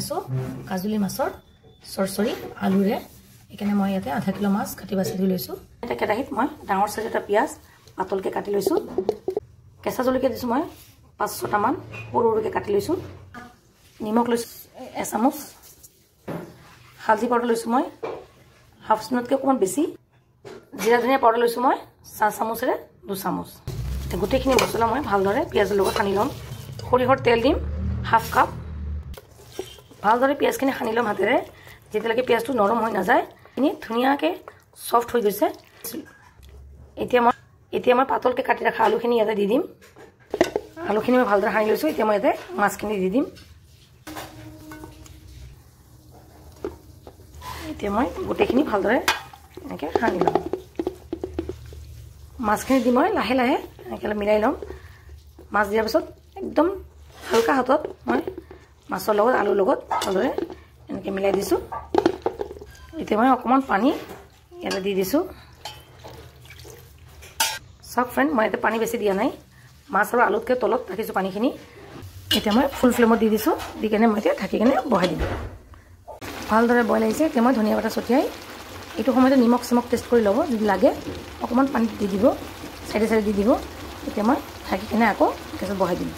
আছোঁ কাজুলি মাছৰ চৰচৰি আলুৰে। এইকাৰণে মই ইয়াতে আধা কিলো মাছ কাটি বাছি ধুই লৈছোঁ। এটা কেৰাহীত মই ডাঙৰ চাইজ এটা পিঁয়াজ পাতলকৈ কাটি লৈছোঁ। কেঁচা জলকীয়া দিছোঁ মই 5-6টামান সৰু সৰুকৈ কাটি লৈছোঁ। নিমখ লৈছোঁ এচামুচ। হালধি পাউডাৰ লৈছোঁ মই হাফ স্পুনতকৈ অকণমান বেছি। জিৰা ধনিয়া পাউডাৰ লৈছোঁ মই 4 চামুচেৰে 2 চামুচ। গোটেইখিনি মছলা মই ভালদৰে পিঁয়াজৰ লগত সানি ল'ম। সৰিয়হৰ তেল দিম হাফ কাপ। ভালদৰে পিঁয়াজখিনি সানি ল'ম হাতেৰে যেতিয়ালৈকে পিঁয়াজটো নৰম হৈ নাযায়। এইখিনি ধুনীয়াকৈ চফ্ট হৈ গৈছে। এতিয়া মই পাতলকৈ কাটি ৰখা আলুখিনি ইয়াতে দি দিম। আলুখিনি মই ভালদৰে সানি লৈছোঁ। এতিয়া মই ইয়াতে মাছখিনি দি দিম। এতিয়া মই গোটেইখিনি ভালদৰে এনেকৈ সানি ল'ম। মাছখিনি দি মই লাহে লাহে এনেকৈ মিলাই ল'ম। মাছ দিয়াৰ পিছত একদম হালকা হাতত মই মাছৰ লগত আলুৰ লগত ভালদৰে এনেকৈ মিলাই দিছোঁ। এতিয়া মই অকণমান পানী ইয়াতে দি দিছোঁ। চাওক ফ্ৰেণ্ড, মই ইয়াতে পানী বেছি দিয়া নাই। মাছ আৰু আলুতকৈ তলত ৰাখিছোঁ পানীখিনি। এতিয়া মই ফুল ফ্লেমত দি দিছোঁ। দি কেনে মই এতিয়া ঢাকি কেনে বহাই দিম। ভালদৰে বইল আহিছে। এতিয়া মই ধনিয়া পাতা ছটিয়াই এইটো সময়তে নিমখ চিমখ টেষ্ট কৰি ল'ব। যদি লাগে অকণমান পানীত দি দিব, চাইডে চাইডে দি দিব। এতিয়া মই ঢাকি কেনে আকৌ গেছত বহাই দিম।